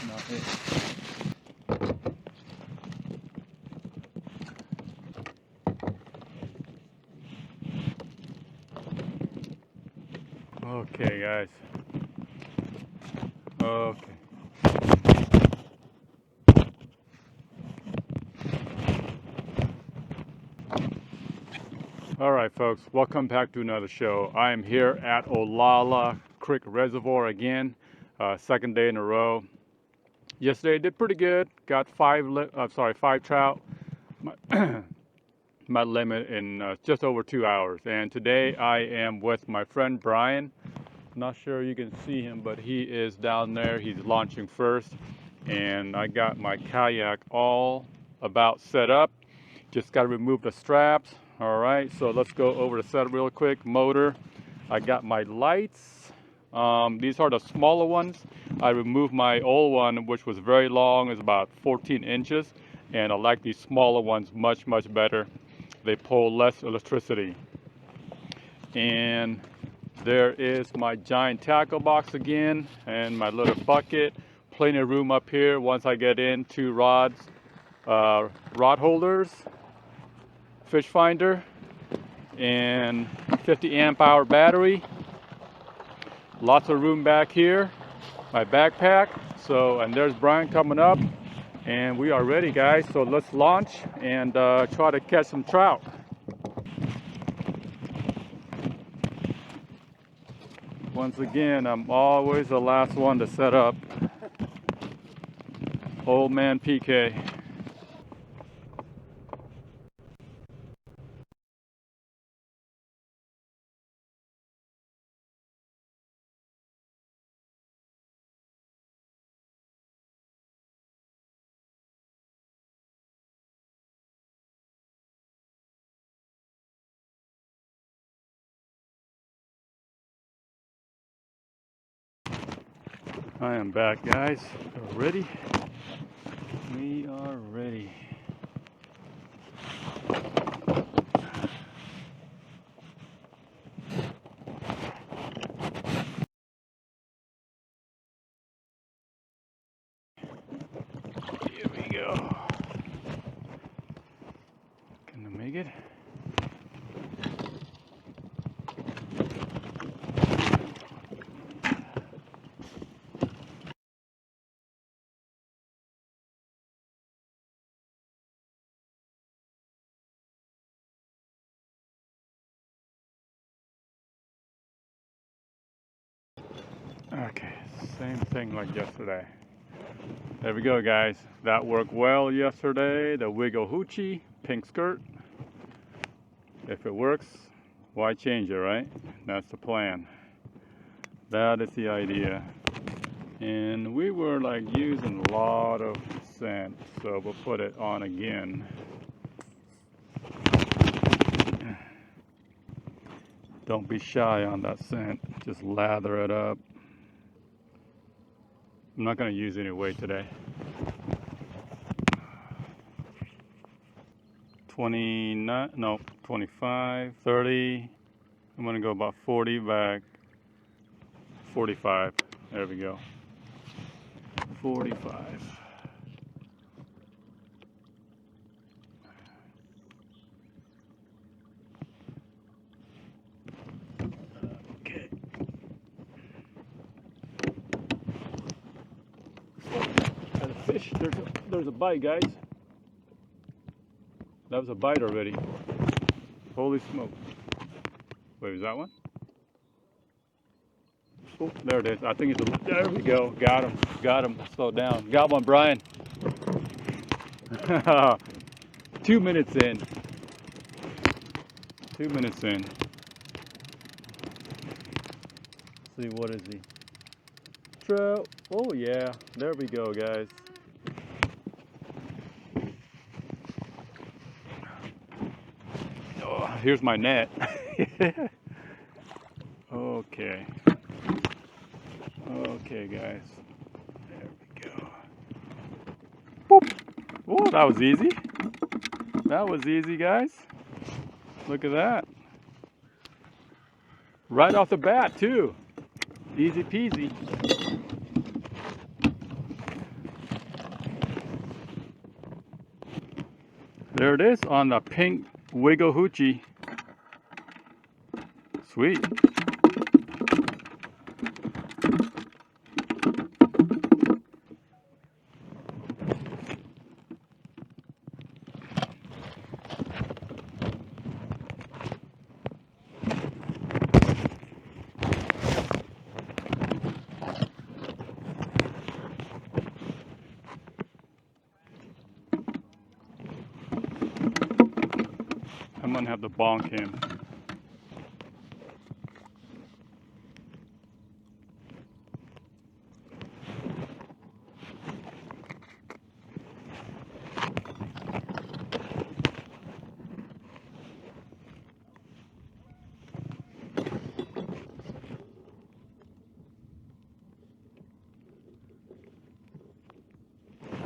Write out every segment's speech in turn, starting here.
not it. Okay, guys. Okay. All right, folks. Welcome back to another show. I am here at Olalla Creek Reservoir again, second day in a row. Yesterday I did pretty good. Got five trout. My limit in just over 2 hours. And today I am with my friend Brian. Not sure you can see him, but he is down there. He's launching first. And I got my kayak all about set up. Just got to remove the straps. All right, so let's go over the setup real quick. Motor. I got my lights. These are the smaller ones. I removed my old one, which was very long. It's about 14 inches. And I like these smaller ones much, much better. They pull less electricity. And there is my giant tackle box again and my little bucket. Plenty of room up here once I get in. 2 rods, rod holders, fish finder, and 50 amp hour battery. Lots of room back here. My backpack. So, and there's Brian coming up. And we are ready, guys. So let's launch and try to catch some trout. Once again, I'm always the last one to set up. Old man PK. I am back, guys. Ready? We are ready. Here we go. Can I make it? Okay, same thing like yesterday. There we go, guys. That worked well yesterday. The wiggle hoochie, pink skirt. If it works, why change it, right? That's the plan. That is the idea. And we were like using a lot of scent, so we'll put it on again. Don't be shy on that scent. Just lather it up. I'm not going to use any weight today. 29, no, 25, 30. I'm going to go about 40 back. 45. There we go. 45. Okay. Got a fish. There's a bite, guys. That was a bite already. Holy smoke. Wait, is that one? Oh, there it is. I think it's a, there we go. Got him. Got him. Slow down. Got one, Brian. 2 minutes in. 2 minutes in. Let's see, what is he? Trout. Oh, yeah. There we go, guys. Oh, here's my net. Okay. Okay, guys. There we go. Boop. Oh, that was easy. That was easy, guys. Look at that. Right off the bat, too. Easy peasy. There it is on the pink wiggle hoochie. Sweet. I'm gonna have to bonk him.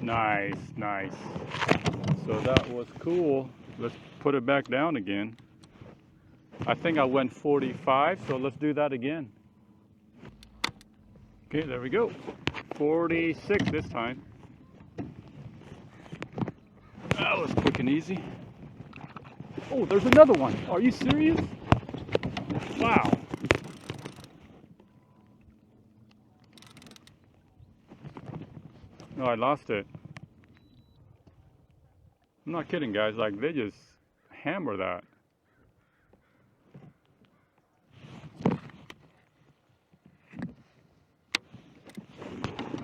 Nice, nice. So that was cool. Let's put it back down again. I think I went 45, so let's do that again. Okay, there we go. 46 this time. That was quick and easy. Oh, there's another one. Are you serious? Wow. No, I lost it. I'm not kidding, guys. Like, they just hammer that.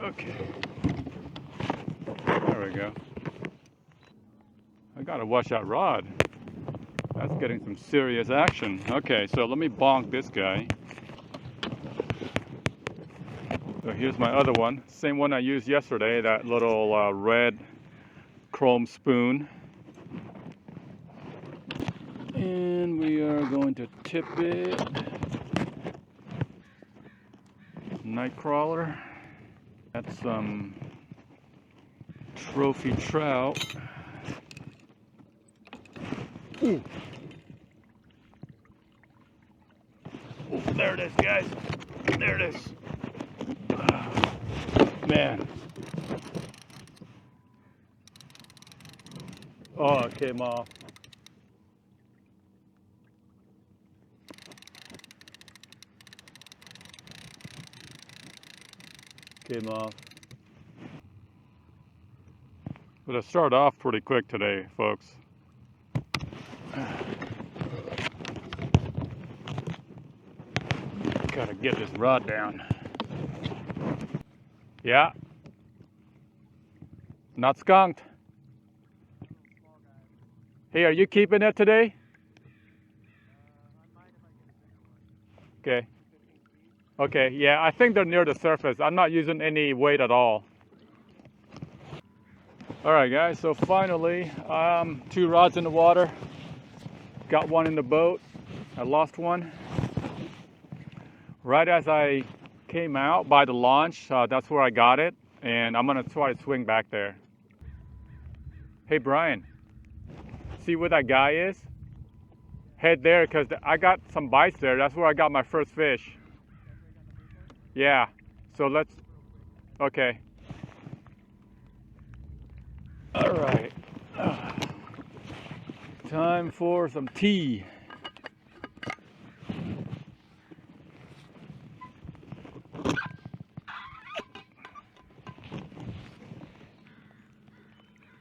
Okay. There we go. I gotta watch that rod. That's getting some serious action. Okay, so let me bonk this guy. So here's my other one. Same one I used yesterday, that little red chrome spoon. And we are going to tip it. Nightcrawler. That's some trophy trout. Ooh. Oh, there it is, guys. There it is. Man. Oh, it came off. Came off. But it started off pretty quick today, folks. Gotta get this rod down. Yeah. Not skunked. Hey, are you keeping it today? Okay. Okay, yeah, I think they're near the surface. I'm not using any weight at all. All right, guys, so finally, 2 rods in the water. Got one in the boat. I lost one. Right as I came out by the launch, that's where I got it. And I'm gonna try to swing back there. Hey, Brian, see where that guy is? Head there, because I got some bites there. That's where I got my first fish. Yeah, so let's, okay. All right, time for some tea.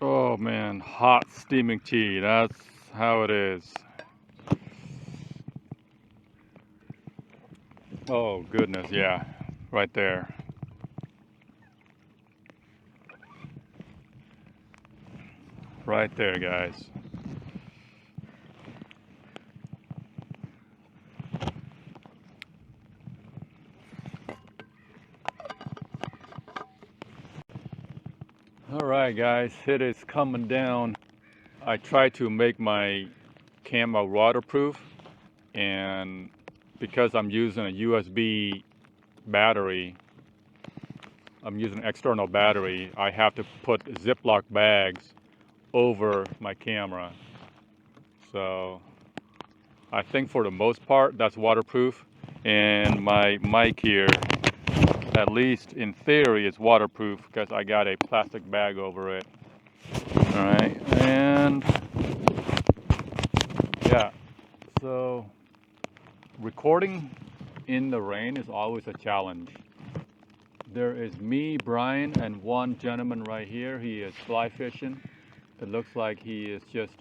Oh man, hot steaming tea, that's how it is. Oh goodness, yeah, right there. Right there, guys. All right, guys, it is coming down. I tried to make my camera waterproof, and because I'm using a USB battery, I'm using an external battery, I have to put Ziploc bags over my camera. So I think for the most part that's waterproof, and my mic here, at least in theory, is waterproof because I got a plastic bag over it. All right, and So recording in the rain is always a challenge. There is me, Brian, and one gentleman right here. He is fly fishing. It looks like he is just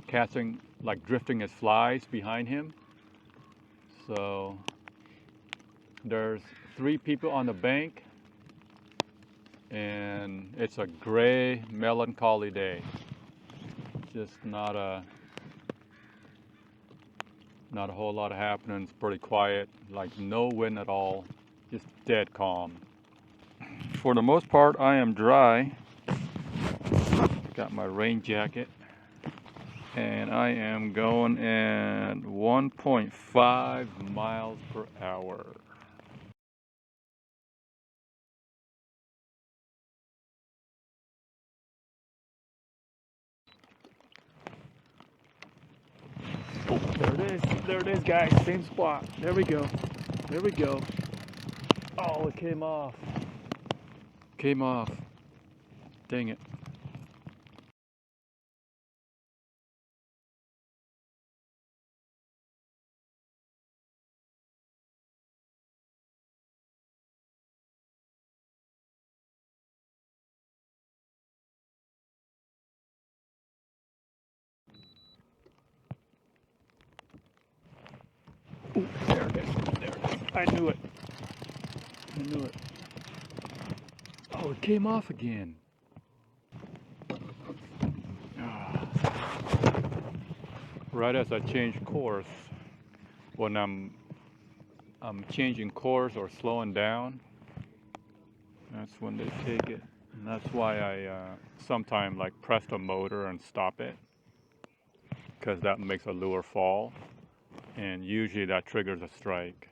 casting, like drifting his flies behind him. So there's 3 people on the bank, and it's a gray, melancholy day. Just not a whole lot happening. It's pretty quiet, like no wind at all, just dead calm. For the most part, I am dry. Got my rain jacket, and I am going at 1.5 miles per hour. Oh, there it is, guys, same spot. There we go. Oh, it came off. Dang it. Ooh, there it is. I knew it. Oh, it came off again. Right as I change course, when I'm changing course or slowing down, that's when they take it. And that's why I sometimes like press the motor and stop it, because that makes a lure fall, and usually that triggers a strike.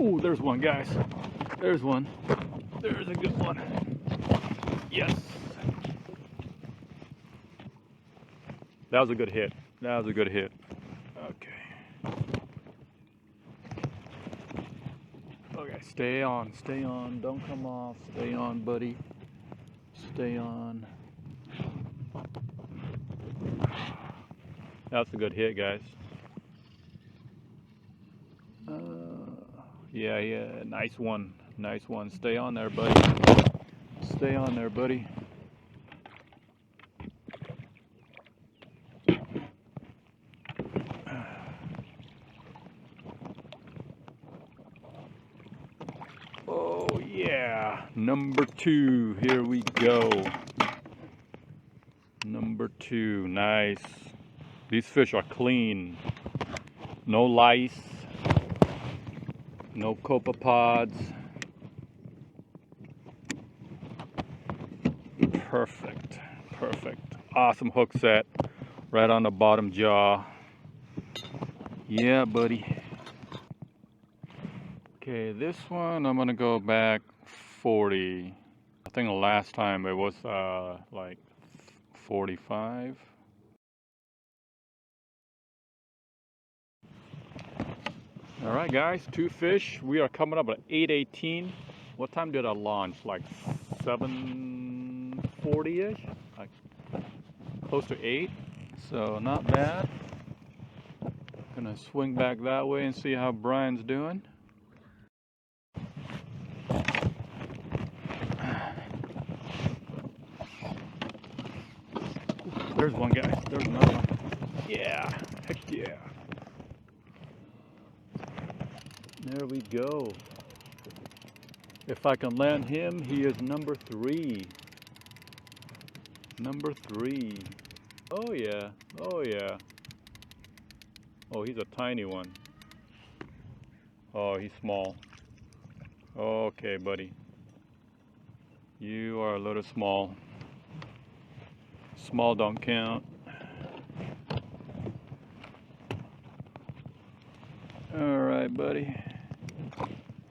Ooh, there's one, guys. There's one. There's a good one. Yes. That was a good hit. Okay. Okay, stay on. Don't come off. Stay on, buddy. Stay on. That's a good hit, guys. Yeah, nice one. Stay on there, buddy. Oh yeah, number 2. Here we go. Number 2, nice. These fish are clean. No lice. No copepods. Perfect. Awesome hook set. Right on the bottom jaw. Yeah, buddy. Okay, this one I'm gonna go back 40. I think the last time it was like 45. All right, guys, 2 fish. We are coming up at 8:18. What time did I launch? Like 7:40-ish? Like close to 8. So not bad. Gonna swing back that way and see how Brian's doing. There's one, guys. There's another one. Yeah, heck yeah. There we go. If I can land him, he is number 3. Oh yeah. Oh, he's a tiny one. Oh, he's small. Okay, buddy. You are a little small. Small don't count. right, buddy.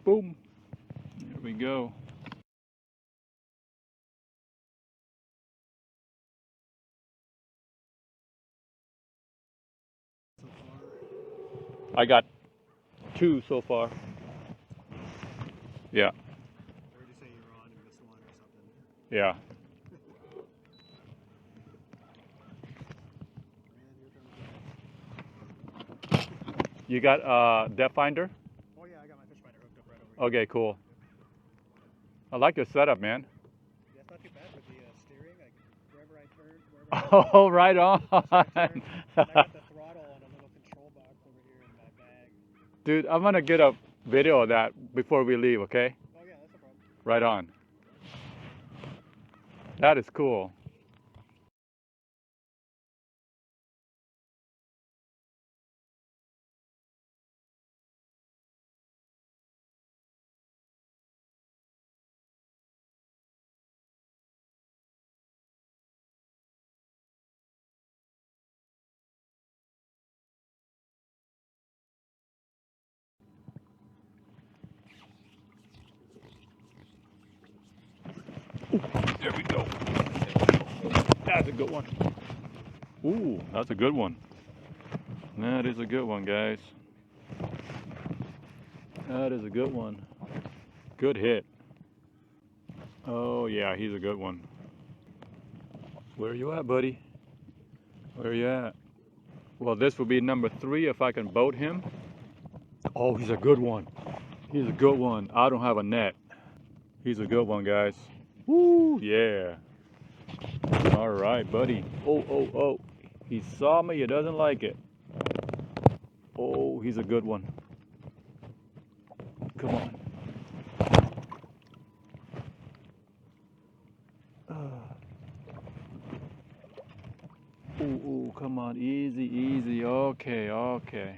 Boom. There we go. So far? I got 2 so far. Yeah. Where did you say you were on and missed one or something? Yeah. You got depth finder? Oh yeah, I got my fish finder hooked up right over here. Okay, cool. I like your setup, man. Yeah, it's not too bad with the steering. Wherever I turn, wherever Oh, right on. I turn, and I got the throttle on a little control box over here in my bag. Dude, I'm gonna get a video of that before we leave, okay? Oh yeah, that's no problem. Right on. That is cool. There we go. That's a good one. Ooh, that's a good one. That is a good one, guys. That is a good one. Good hit. Oh, yeah, he's a good one. Where are you at, buddy? Where are you at? Well, this will be number 3 if I can boat him. Oh, he's a good one. He's a good one. I don't have a net. He's a good one, guys. Woo, yeah. All right, buddy. Oh, oh, oh. He saw me. He doesn't like it. Oh, he's a good one. Come on. Ooh, ooh, come on. Easy, easy. Okay, okay.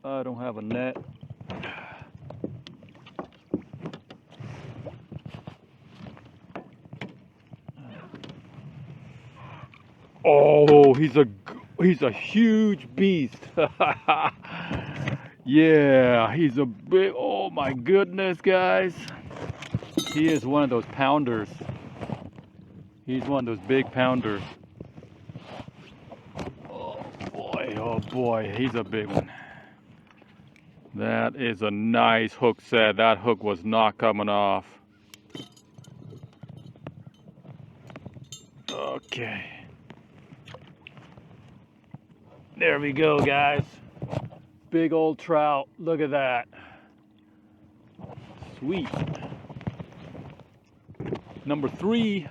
I don't have a net. Oh, he's a huge beast. Yeah, he's a big, oh my goodness, guys. He is one of those pounders. He's one of those big pounders. Oh boy, he's a big one. That is a nice hook set. That hook was not coming off. Okay. There we go, guys. Big old trout. Look at that. Sweet. Number 3.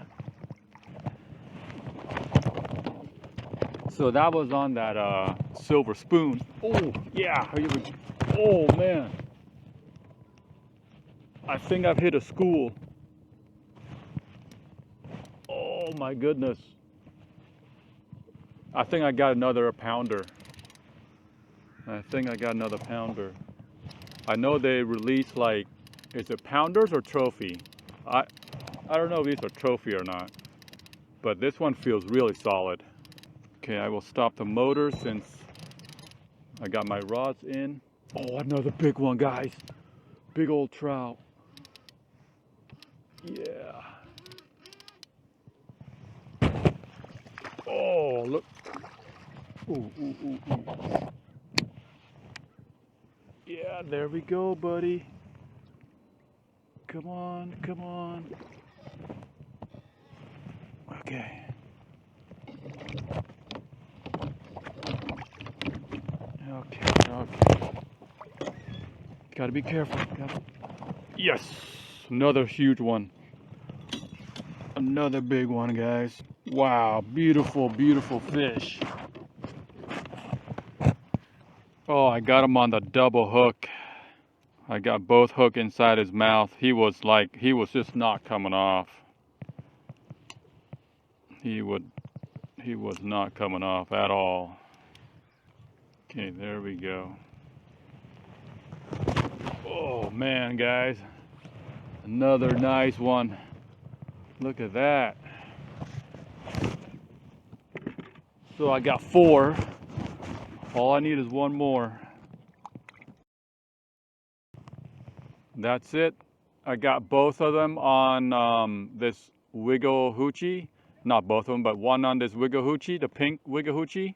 So that was on that silver spoon. Oh, yeah. Oh, man. I think I've hit a school. Oh, my goodness. I think I got another pounder. I think I got another pounder. I know they release, like, is it pounders or trophy? I don't know if these are trophy or not, but this one feels really solid. Okay, I will stop the motor since I got my rods in. Oh, another big one, guys. Big old trout. Yeah. Oh, look. Ooh, ooh, ooh, ooh. Yeah, there we go, buddy. Come on, come on. Okay. Okay. Gotta be careful. Yes, another huge one. Another big one, guys. Wow, beautiful, beautiful fish. Oh, I got him on the double hook. I got both hook inside his mouth. He was just not coming off. He was not coming off at all. Okay, there we go. Oh man, guys. Another nice one. Look at that. So I got 4. All I need is one more. That's it. I got both of them on this Wiggle Hoochie. Not both of them, but one on this Wiggle Hoochie, the pink Wiggle Hoochie.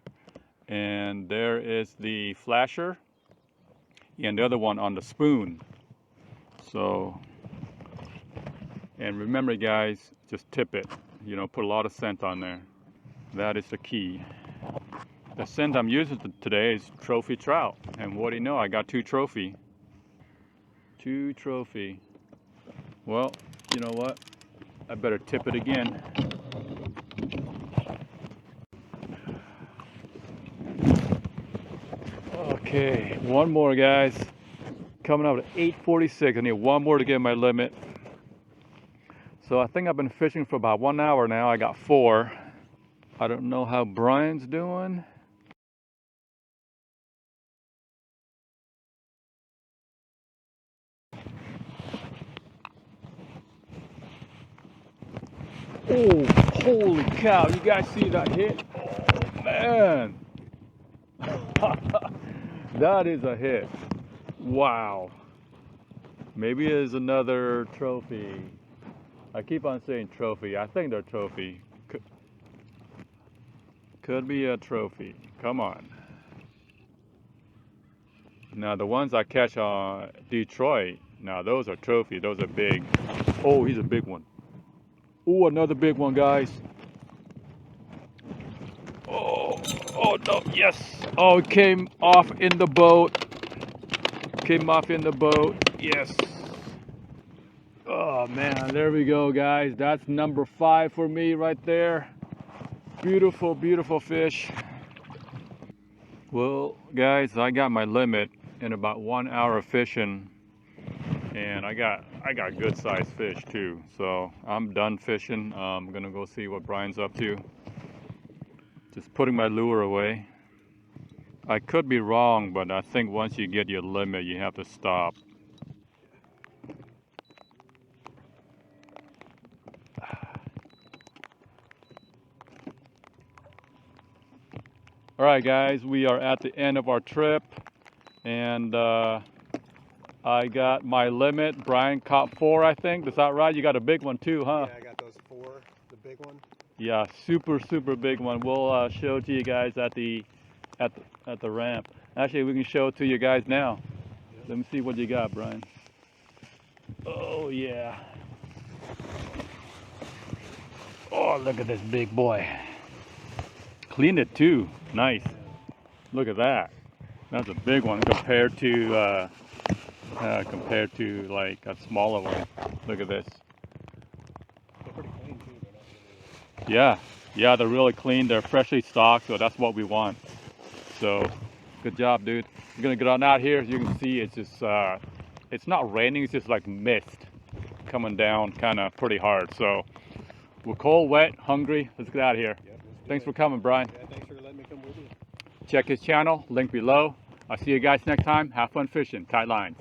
And there is the flasher. And the other one on the spoon. So, and remember guys, just tip it. You know, put a lot of scent on there. That is the key. The scent I'm using today is trophy trout. And what do you know, I got 2 trophy. 2 trophy. Well, you know what? I better tip it again. Okay, one more guys. Coming up at 8:46. I need one more to get my limit. So I think I've been fishing for about 1 hour now. I got 4. I don't know how Brian's doing. Oh, holy cow. You guys see that hit? Oh, man. That is a hit. Wow. Maybe it's another trophy. I keep on saying trophy. I think they're trophy. Could be a trophy. Come on. Now the ones I catch on Detroit, now those are trophy. Those are big. Oh, he's a big one. Oh, another big one, guys. Oh, oh no, yes. Oh, it came off in the boat. Came off in the boat. Yes. Oh man, there we go, guys. That's number 5 for me right there. Beautiful, beautiful fish. Well, guys, I got my limit in about 1 hour of fishing, and I got good sized fish too. So I'm done fishing. I'm gonna go see what Brian's up to. Just putting my lure away. I could be wrong, but I think once you get your limit, you have to stop. All right, guys, we are at the end of our trip, and I got my limit. Brian caught 4, I think. Is that right? You got a big one too, huh? Yeah, I got those 4, the big one. Yeah, super, super big one. We'll show it to you guys at the ramp. Actually, we can show it to you guys now. Yep. Let me see what you got, Brian. Oh yeah. Oh, look at this big boy. Cleaned it too. Nice. Look at that. That's a big one compared to like a smaller one. Look at this. They're pretty clean too. They're not really... Yeah, they're really clean. They're freshly stocked, so that's what we want. So, good job, dude. We're gonna get on out here. As you can see, it's just it's not raining. It's just like mist coming down, kind of pretty hard. So, we're cold, wet, hungry. Let's get out of here. Yep, thanks for coming, Brian. Yeah, thanks for letting me come with you. Check his channel, link below. I'll see you guys next time. Have fun fishing. Tight lines.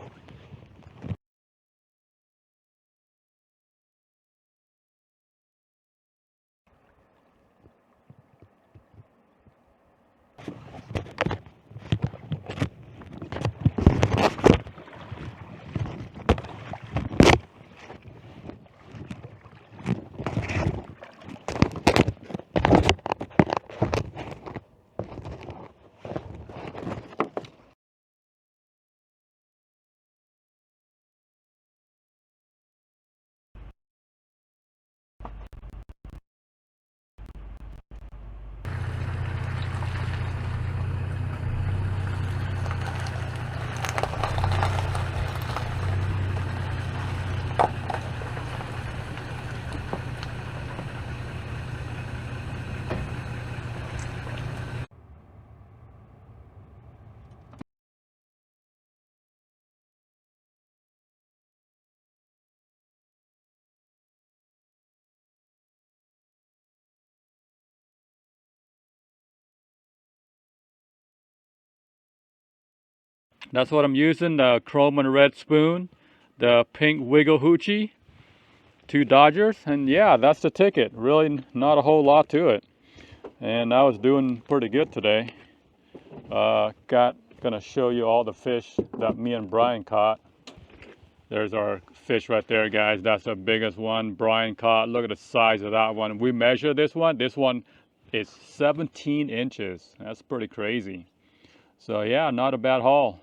That's what I'm using, the chrome and red spoon, the pink Wiggle Hoochie, 2 Dodgers, and yeah, that's the ticket. Really not a whole lot to it. And I was doing pretty good today. Gonna show you all the fish that me and Brian caught. There's our fish right there, guys. That's the biggest one Brian caught. Look at the size of that one. We measured this one. This one is 17 inches. That's pretty crazy. So yeah, not a bad haul.